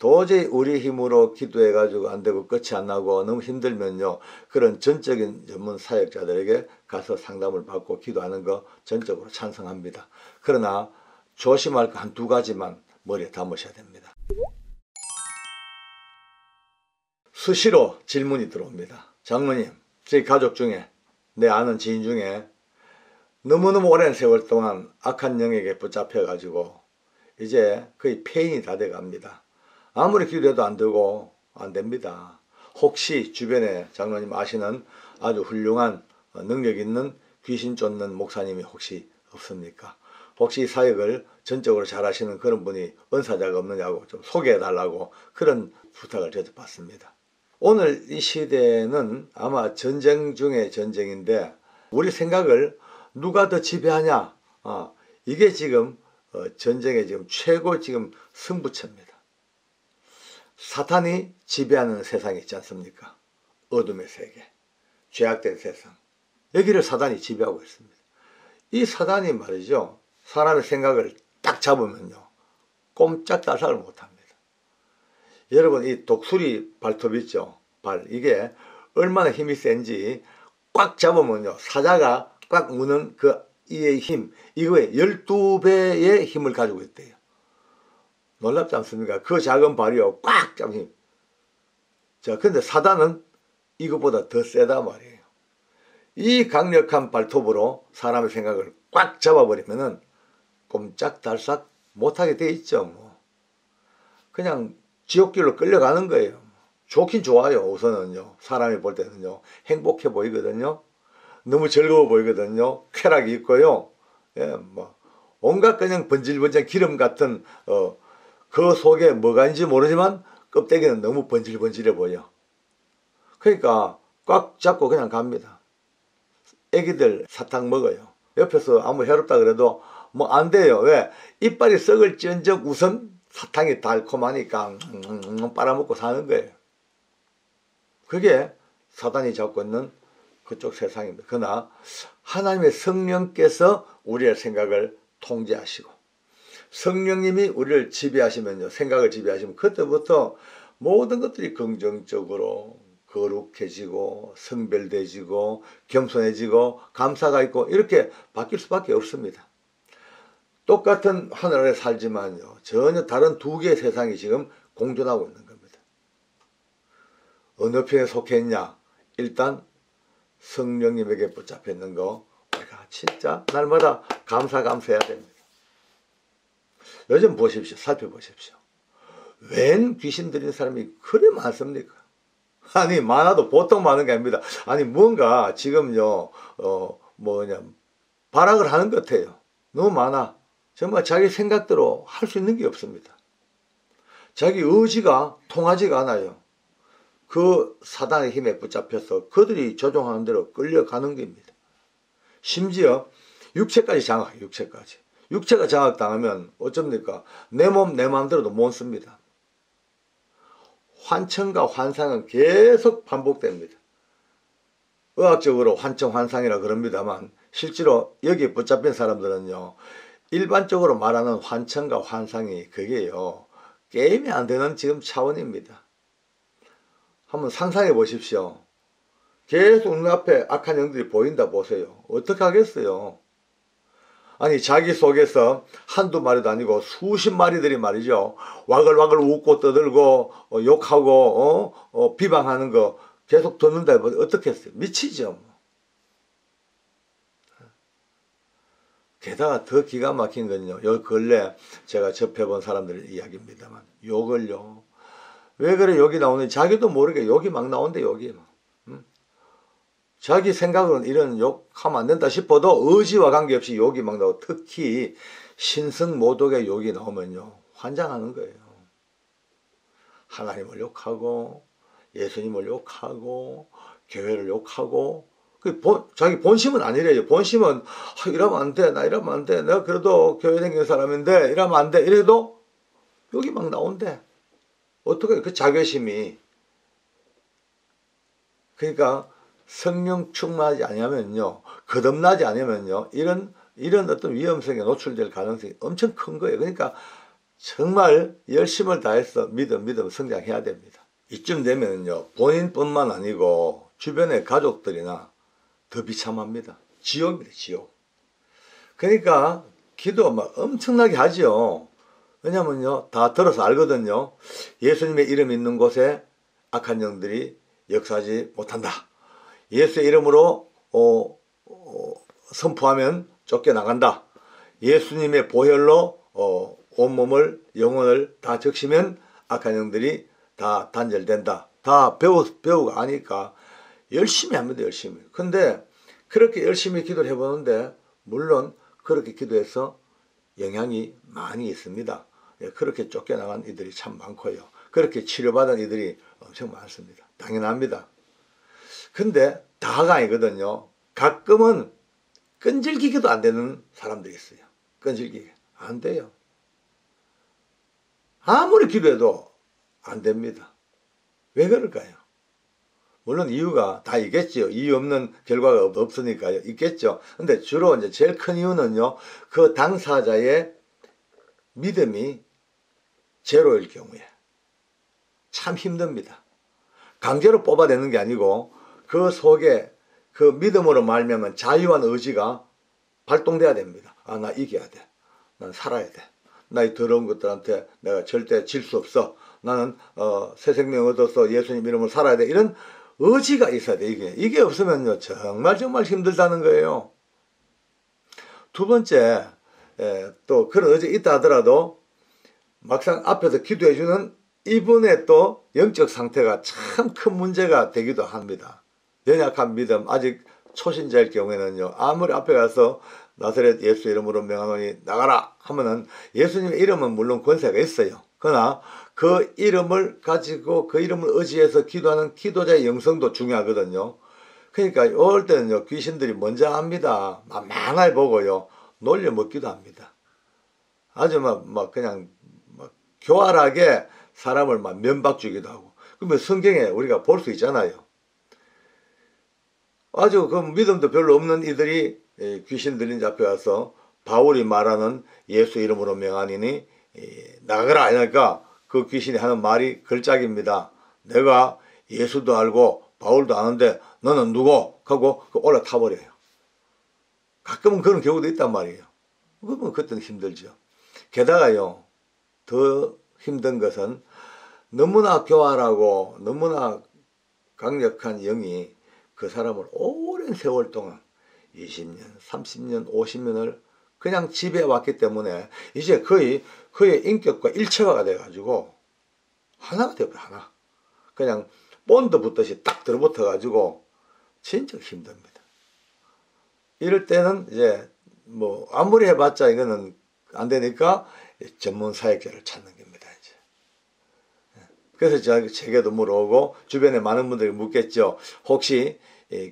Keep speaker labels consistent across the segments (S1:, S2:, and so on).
S1: 도저히 우리 힘으로 기도해가지고 안 되고 끝이 안 나고 너무 힘들면요, 그런 전적인 전문 사역자들에게 가서 상담을 받고 기도하는 거 전적으로 찬성합니다. 그러나 조심할 거 한 두 가지만 머리에 담으셔야 됩니다. 수시로 질문이 들어옵니다. 장로님, 저희 가족 중에, 내 아는 지인 중에 너무너무 오랜 세월 동안 악한 영에게 붙잡혀가지고 이제 거의 폐인이 다 돼갑니다. 아무리 기도해도 안 되고 안 됩니다. 혹시 주변에 장로님 아시는 아주 훌륭한 능력 있는 귀신 쫓는 목사님이 혹시 없습니까? 혹시 사역을 전적으로 잘 하시는 그런 분이 은사자가 없느냐고 좀 소개해 달라고 그런 부탁을 저도 받습니다. 오늘 이 시대는 아마 전쟁 중에 전쟁인데 우리 생각을 누가 더 지배하냐, 이게 지금 전쟁의 지금 최고 지금 승부처입니다. 사탄이 지배하는 세상이 있지 않습니까? 어둠의 세계, 죄악된 세상, 여기를 사단이 지배하고 있습니다. 이 사단이 말이죠, 사람의 생각을 딱 잡으면요 꼼짝달싹을 못합니다. 여러분, 이 독수리 발톱 있죠, 발, 이게 얼마나 힘이 센지 꽉 잡으면요 사자가 꽉 무는 그 이의 힘, 이거에 12배의 힘을 가지고 있대요. 놀랍지 않습니까? 그 작은 발이요 꽉 잡은 힘. 자, 근데 사단은 이것보다 더 세다 말이에요. 이 강력한 발톱으로 사람의 생각을 꽉 잡아버리면은 꼼짝달싹 못하게 돼 있죠. 뭐 그냥 지옥길로 끌려가는 거예요. 좋긴 좋아요. 우선은요, 사람이 볼 때는요 행복해 보이거든요. 너무 즐거워 보이거든요. 쾌락이 있고요. 예, 뭐 온갖 그냥 번질번질 기름 같은 그 속에 뭐가 있는지 모르지만 껍데기는 너무 번질번질해 보여. 그러니까 꽉 잡고 그냥 갑니다. 애기들 사탕 먹어요. 옆에서 아무 해롭다 그래도 뭐 안 돼요. 왜? 이빨이 썩을지언정 우선 사탕이 달콤하니까 빨아먹고 사는 거예요. 그게 사단이 잡고 있는 그쪽 세상입니다. 그러나 하나님의 성령께서 우리의 생각을 통제하시고 성령님이 우리를 지배하시면요, 생각을 지배하시면 그때부터 모든 것들이 긍정적으로 거룩해지고 성별돼지고 겸손해지고 감사가 있고 이렇게 바뀔 수밖에 없습니다. 똑같은 하늘 아래 살지만요 전혀 다른 두 개의 세상이 지금 공존하고 있는 겁니다. 어느 편에 속해 있냐? 일단 성령님에게 붙잡혀 있는 거 우리가 진짜 날마다 감사해야 됩니다. 요즘 보십시오. 살펴보십시오. 웬 귀신 들린 사람이 그래 많습니까? 아니 많아도 보통 많은 게 아닙니다. 아니 뭔가 지금요 발악을 하는 것 같아요. 너무 많아. 정말 자기 생각대로 할 수 있는 게 없습니다. 자기 의지가 통하지가 않아요. 그 사단의 힘에 붙잡혀서 그들이 조종하는 대로 끌려가는 겁니다. 심지어 육체까지 장악해요. 육체까지. 육체가 장악당하면 어쩝니까? 내 몸 내 마음대로도 못 씁니다. 환청과 환상은 계속 반복됩니다. 의학적으로 환청 환상이라 그럽니다만 실제로 여기에 붙잡힌 사람들은요 일반적으로 말하는 환청과 환상이 그게요 게임이 안 되는 지금 차원입니다. 한번 상상해 보십시오. 계속 눈앞에 악한 영들이 보인다 보세요. 어떻게 하겠어요? 아니 자기 속에서 한두 마리도 아니고 수십 마리들이 말이죠 와글와글 웃고 떠들고 욕하고 비방하는 거 계속 듣는다 해보면 어떻게 했어요? 미치죠. 게다가 더 기가 막힌 건요 요 근래 제가 접해본 사람들 이야기입니다만 욕을요 왜 그래 욕이 나오는지 자기도 모르게 욕이 막 나온대. 욕이 막. 자기 생각으로는 이런 욕하면 안 된다 싶어도 의지와 관계없이 욕이 막 나오고 특히 신성모독의 욕이 나오면요 환장하는 거예요. 하나님을 욕하고 예수님을 욕하고 교회를 욕하고 자기 본심은 아니래요. 본심은 이러면 안 돼, 나 이러면 안 돼, 내가 그래도 교회 다니는 사람인데 이러면 안 돼, 이래도 욕이 막 나온대. 어떻게 그 자괴심이. 그러니까 성령 충만하지 않으면요 거듭나지 않으면요 이런 어떤 위험성에 노출될 가능성이 엄청 큰 거예요. 그러니까 정말 열심을 다해서 믿음 성장해야 됩니다. 이쯤 되면요, 본인뿐만 아니고 주변의 가족들이나 더 비참합니다. 지옥입니다, 지옥. 그러니까 기도 막 엄청나게 하죠. 왜냐면요, 다 들어서 알거든요. 예수님의 이름 있는 곳에 악한 영들이 역사하지 못한다. 예수의 이름으로 선포하면 쫓겨나간다. 예수님의 보혈로 온몸을 영혼을 다 적시면 악한 영들이 다 단절된다. 다 배우고 아니까 열심히 합니다. 열심히. 근데 그렇게 열심히 기도를 해보는데 물론 그렇게 기도해서 영향이 많이 있습니다. 그렇게 쫓겨나간 이들이 참 많고요. 그렇게 치료받은 이들이 엄청 많습니다. 당연합니다. 근데 다가 아니거든요. 가끔은 끈질기게도 안 되는 사람들이 있어요. 끈질기게. 안 돼요. 아무리 기도해도 안 됩니다. 왜 그럴까요? 물론 이유가 다 있겠죠. 이유 없는 결과가 없으니까요. 있겠죠. 근데 주로 이제 제일 큰 이유는요, 그 당사자의 믿음이 제로일 경우에 참 힘듭니다. 강제로 뽑아내는 게 아니고 그 속에 그 믿음으로 말미암은 자유한 의지가 발동돼야 됩니다. 아, 나 이겨야 돼. 난 살아야 돼. 나 이 더러운 것들한테 내가 절대 질 수 없어. 나는 새 생명 얻어서 예수님 이름으로 살아야 돼. 이런 의지가 있어야 돼. 이게 없으면요, 정말 힘들다는 거예요. 두 번째, 또 그런 의지가 있다 하더라도 막상 앞에서 기도해주는 이분의 또 영적 상태가 참 큰 문제가 되기도 합니다. 연약한 믿음, 아직 초신자일 경우에는요, 아무리 앞에 가서 나사렛 예수 이름으로 명하노니 나가라 하면은 예수님의 이름은 물론 권세가 있어요. 그러나 그 이름을 가지고 그 이름을 의지해서 기도하는 기도자의 영성도 중요하거든요. 그러니까 올 때는요, 귀신들이 먼저 합니다. 만만하게 보고요, 놀려먹기도 합니다. 아주 그냥 교활하게 사람을 면박 주기도 하고. 그러면 성경에 우리가 볼 수 있잖아요. 아주 그 믿음도 별로 없는 이들이 귀신 들린 자 앞에 가서 바울이 말하는 예수 이름으로 명하니니 나가라 하니까 그 귀신이 하는 말이 걸작입니다. 내가 예수도 알고 바울도 아는데 너는 누구? 하고 올라타 버려요. 가끔은 그런 경우도 있단 말이에요. 그러면 그때는 힘들죠. 게다가요, 더 힘든 것은 너무나 교활하고 너무나 강력한 영이 그 사람을 오랜 세월 동안 20년, 30년, 50년을 그냥 지배해왔기 때문에 이제 거의 그의 인격과 일체화가 돼가지고 하나가 되어버려. 하나. 그냥 본드 붙듯이 딱 들어붙어가지고 진짜 힘듭니다. 이럴 때는 이제 아무리 해봤자 이거는 안 되니까 전문 사역자를 찾는 겁니다. 이제. 그래서 제게도 물어오고 주변에 많은 분들이 묻겠죠. 혹시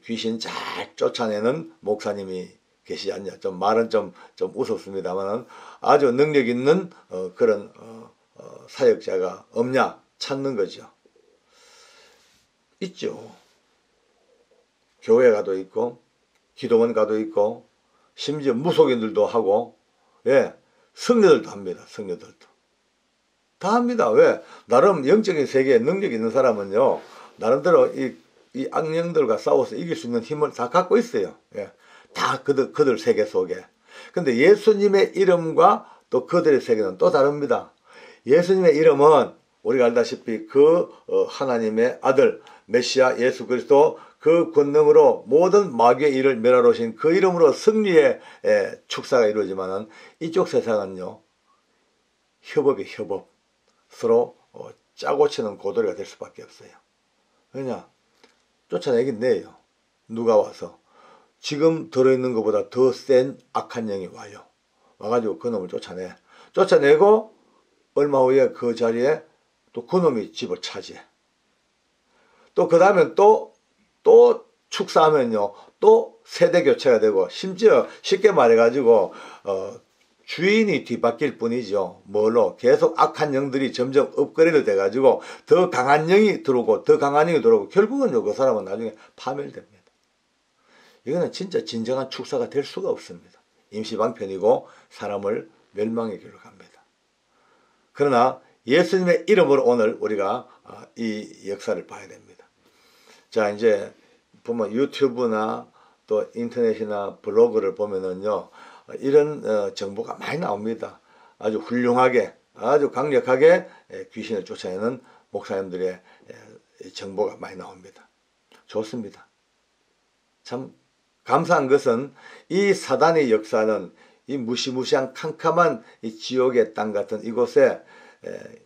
S1: 귀신 잘 쫓아내는 목사님이 계시지 않냐. 말은 좀 우습습니다만 아주 능력 있는 그런 사역자가 없냐 찾는 거죠. 있죠. 교회 가도 있고 기도원 가도 있고 심지어 무속인들도 하고, 예, 성녀들도 합니다. 성녀들도 다 합니다. 왜? 나름 영적인 세계에 능력 있는 사람은요, 나름대로 이 악령들과 싸워서 이길 수 있는 힘을 다 갖고 있어요. 예. 다 그들 세계 속에. 근데 예수님의 이름과 또 그들의 세계는 또 다릅니다. 예수님의 이름은 우리가 알다시피 그 하나님의 아들 메시아 예수 그리스도 그 권능으로 모든 마귀의 일을 멸하러 오신 그 이름으로 승리의 축사가 이루어지만은 이쪽 세상은요, 협업이 협업. 서로 짜고 치는 고도리가 될 수밖에 없어요. 왜냐? 쫓아내긴 내요. 누가 와서. 지금 들어있는 것보다 더 센 악한 영이 와요. 와가지고 그놈을 쫓아내. 쫓아내고 얼마 후에 그 자리에 또 그놈이 집을 차지해. 또 그 다음에 또 축사하면요, 또 세대 교체가 되고, 심지어 쉽게 말해가지고 주인이 뒤바뀔 뿐이죠. 뭘로? 계속 악한 영들이 점점 업그레이드 돼가지고 더 강한 영이 들어오고 더 강한 영이 들어오고 결국은요, 그 사람은 나중에 파멸됩니다. 이거는 진짜 진정한 축사가 될 수가 없습니다. 임시방편이고 사람을 멸망의 길로 갑니다. 그러나 예수님의 이름으로 오늘 우리가 이 역사를 봐야 됩니다. 자, 이제 보면 유튜브나 또 인터넷이나 블로그를 보면은요, 이런 정보가 많이 나옵니다. 아주 훌륭하게, 아주 강력하게 귀신을 쫓아내는 목사님들의 정보가 많이 나옵니다. 좋습니다. 참 감사한 것은 이 사단의 역사는 이 무시무시한 캄캄한 이 지옥의 땅 같은 이곳에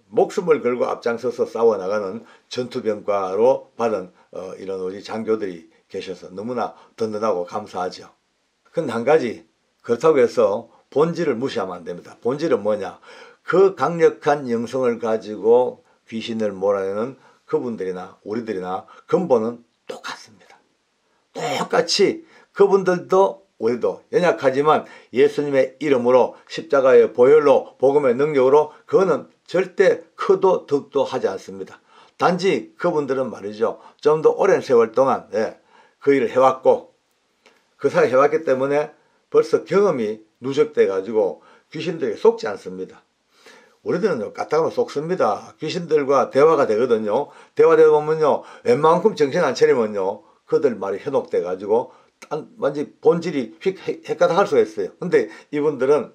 S1: 목숨을 걸고 앞장서서 싸워나가는 전투병과로 받은 이런 우리 장교들이 계셔서 너무나 든든하고 감사하죠. 근데 한 가지, 그렇다고 해서 본질을 무시하면 안 됩니다. 본질은 뭐냐? 그 강력한 영성을 가지고 귀신을 몰아내는 그분들이나 우리들이나 근본은 똑같습니다. 똑같이 그분들도 우리도 연약하지만 예수님의 이름으로 십자가의 보혈로 복음의 능력으로 그거는 절대 크도 득도 하지 않습니다. 단지 그분들은 말이죠, 좀 더 오랜 세월 동안 그 일을 해왔고 그 사을 해왔기 때문에 벌써 경험이 누적돼 가지고 귀신들에게 속지 않습니다. 우리들은 까딱하면 속습니다. 귀신들과 대화가 되거든요. 대화되다 보면요, 웬만큼 정신 안 차리면요, 그들 말이 현혹돼 가지고 완전히 본질이 헷가닥할 수가 있어요. 근데 이분들은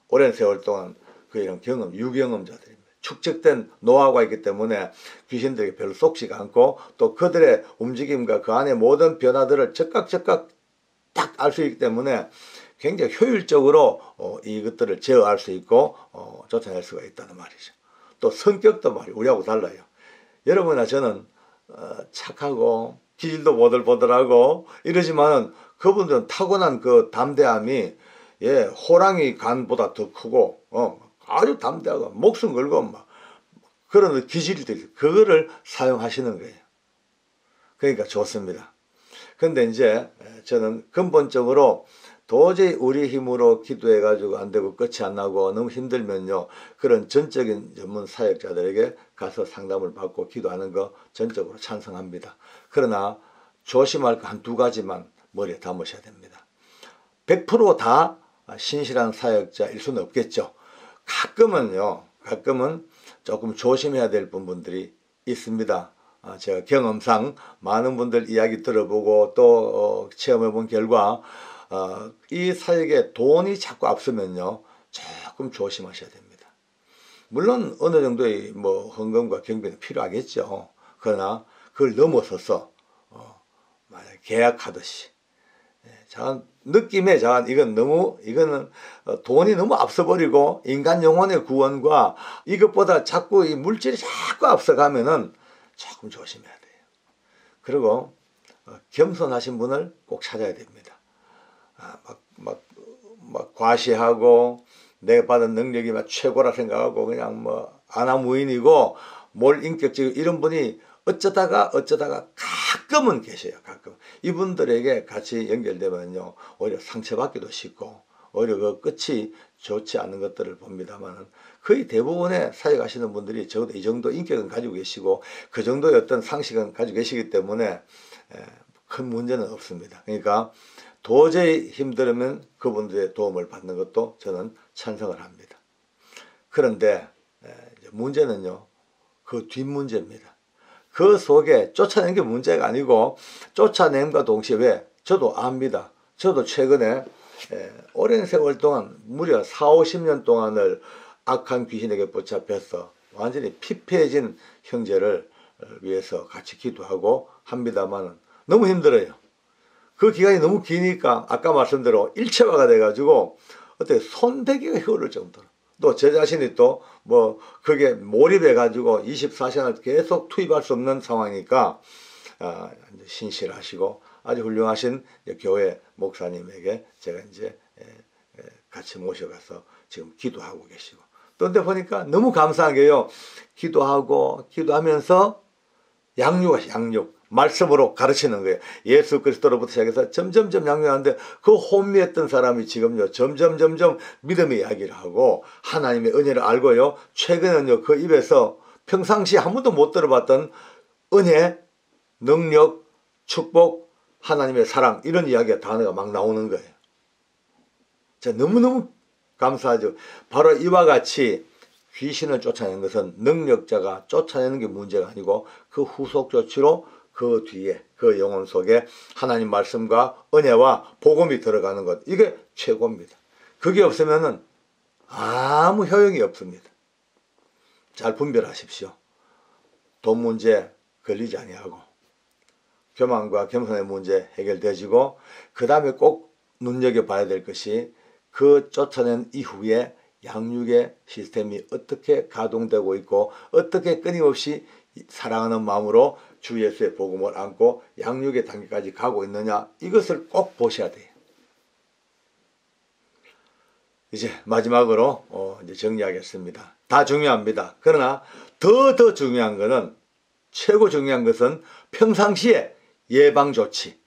S1: 오랜 세월 동안 그 이런 경험, 유경험자들입니다. 축적된 노하우가 있기 때문에 귀신들에게 별로 속지가 않고 또 그들의 움직임과 그 안에 모든 변화들을 즉각 딱 알 수 있기 때문에 굉장히 효율적으로 이것들을 제어할 수 있고 쫓아낼 수가 있다는 말이죠. 또 성격도 말이 우리하고 달라요. 여러분이나 저는 착하고 기질도 보들보들하고 이러지만은 그분들은 타고난 그 담대함이 호랑이 간보다 더 크고 아주 담대하고 목숨 걸고 막 그런 기질들이 그거를 사용하시는 거예요. 그러니까 좋습니다. 근데 이제 저는 근본적으로 도저히 우리 힘으로 기도해 가지고 안 되고 끝이 안 나고 너무 힘들면요, 그런 전적인 전문 사역자들에게 가서 상담을 받고 기도하는 거 전적으로 찬성합니다. 그러나 조심할 거 한두 가지만 머리에 담으셔야 됩니다. 100% 다 신실한 사역자일 수는 없겠죠. 가끔은 조금 조심해야 될 부분들이 있습니다. 제가 경험상 많은 분들 이야기 들어보고 또 체험해 본 결과 이 사역에 돈이 자꾸 앞서면요, 조금 조심하셔야 됩니다. 물론 어느 정도의 헌금과 경비는 필요하겠죠. 그러나 그걸 넘어서서 만약 계약하듯이 느낌에 이거는 돈이 너무 앞서버리고 인간 영혼의 구원과 이것보다 자꾸 이 물질이 자꾸 앞서가면은 조금 조심해야 돼요. 그리고 겸손하신 분을 꼭 찾아야 됩니다. 막 과시하고 내가 받은 능력이 막 최고라 생각하고 그냥 아나무인이고 뭘 인격적이고 이런 분이 어쩌다가 가끔은 계셔요. 가끔 이분들에게 같이 연결되면요, 오히려 상처받기도 쉽고 오히려 그 끝이 좋지 않은 것들을 봅니다만은 거의 대부분의 사역하시는 분들이 적어도 이 정도 인격은 가지고 계시고 그 정도의 어떤 상식은 가지고 계시기 때문에 큰 문제는 없습니다. 그러니까 도저히 힘들으면 그분들의 도움을 받는 것도 저는 찬성을 합니다. 그런데 문제는요, 그 뒷문제입니다. 그 속에 쫓아낸 게 문제가 아니고 쫓아냄과 동시에 왜? 저도 압니다. 저도 최근에 오랜 세월 동안 무려 40-50년 동안을 악한 귀신에게 붙잡혀서 완전히 피폐해진 형제를 위해서 같이 기도하고 합니다만 너무 힘들어요. 그 기간이 너무 기니까 아까 말씀대로 일체화가 돼가지고 어떻게 손대기가 흐를 정도로 또 제 자신이 또 그게 몰입해가지고 24시간을 계속 투입할 수 없는 상황이니까 신실하시고 아주 훌륭하신 교회 목사님에게 제가 이제 같이 모셔가서 지금 기도하고 계시고 또 근데 보니까 너무 감사한 게요, 기도하면서 양육 말씀으로 가르치는 거예요. 예수 그리스도로부터 시작해서 점점점 양육하는데 그 혼미했던 사람이 지금요 점점 믿음의 이야기를 하고 하나님의 은혜를 알고요, 최근에는요 그 입에서 평상시 한 번도 못 들어봤던 은혜, 능력, 축복, 하나님의 사랑 이런 이야기가 단어가 막 나오는 거예요. 제가 너무너무 감사하죠. 바로 이와 같이 귀신을 쫓아내는 것은 능력자가 쫓아내는 게 문제가 아니고 그 후속 조치로 그 뒤에 그 영혼 속에 하나님 말씀과 은혜와 복음이 들어가는 것, 이게 최고입니다. 그게 없으면은 아무 효용이 없습니다. 잘 분별하십시오. 돈 문제 걸리지 아니하고 교만과 겸손의 문제 해결되지고 그 다음에 꼭 눈여겨봐야 될 것이 그 쫓아낸 이후에 양육의 시스템이 어떻게 가동되고 있고 어떻게 끊임없이 사랑하는 마음으로 주 예수의 복음을 안고 양육의 단계까지 가고 있느냐, 이것을 꼭 보셔야 돼요. 이제 마지막으로 이제 정리하겠습니다. 다 중요합니다. 그러나 더 중요한 것은, 최고 중요한 것은 평상시에 예방조치.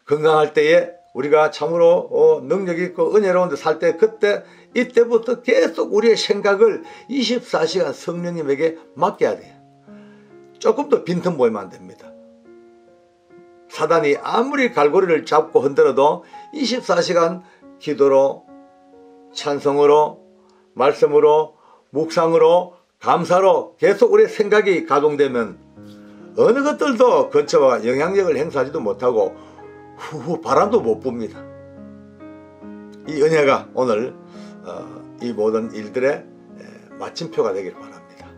S1: 건강할 때에 우리가 참으로 능력 있고 은혜로운 데 살 때, 그때 이때부터 계속 우리의 생각을 24시간 성령님에게 맡겨야 돼요. 조금 더 빈틈 보이면 안 됩니다. 사단이 아무리 갈고리를 잡고 흔들어도 24시간 기도로, 찬송으로, 말씀으로, 묵상으로, 감사로 계속 우리의 생각이 가동되면 어느 것들도 근처와 영향력을 행사하지도 못하고 후후 바람도 못 붑니다. 이 은혜가 오늘 이 모든 일들의 마침표가 되길 바랍니다.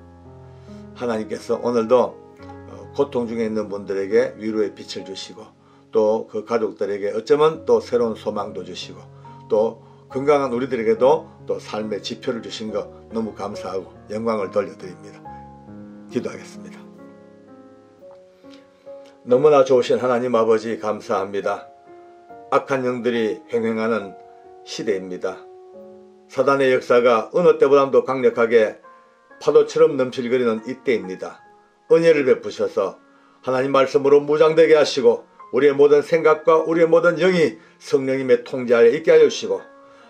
S1: 하나님께서 오늘도 고통 중에 있는 분들에게 위로의 빛을 주시고 또 그 가족들에게 어쩌면 또 새로운 소망도 주시고 또 건강한 우리들에게도 또 삶의 지표를 주신 것 너무 감사하고 영광을 돌려드립니다. 기도하겠습니다. 너무나 좋으신 하나님 아버지 감사합니다. 악한 영들이 횡행하는 시대입니다. 사단의 역사가 어느 때보다도 강력하게 파도처럼 넘실거리는 이때입니다. 은혜를 베푸셔서 하나님 말씀으로 무장되게 하시고 우리의 모든 생각과 우리의 모든 영이 성령님의 통제하에 있게 하여 주시고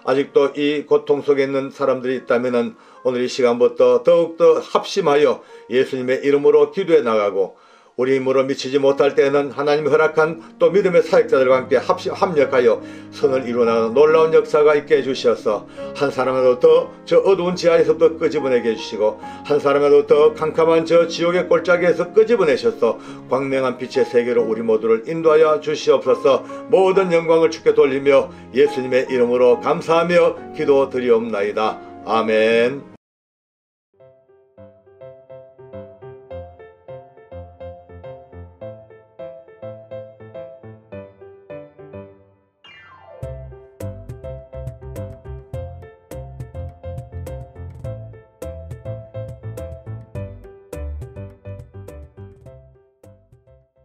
S1: 아직도 이 고통 속에 있는 사람들이 있다면 오늘 이 시간부터 더욱더 합심하여 예수님의 이름으로 기도해 나가고 우리 힘으로 미치지 못할 때에는 하나님이 허락한 또 믿음의 사역자들과 함께 합력하여 선을 이루어나가는 놀라운 역사가 있게 해주셔서 한 사람이라도 더 저 어두운 지하에서부터 끄집어내게 해주시고 한 사람이라도 더 캄캄한 저 지옥의 골짜기에서 끄집어내셔서 광명한 빛의 세계로 우리 모두를 인도하여 주시옵소서. 모든 영광을 주께 돌리며 예수님의 이름으로 감사하며 기도드리옵나이다. 아멘.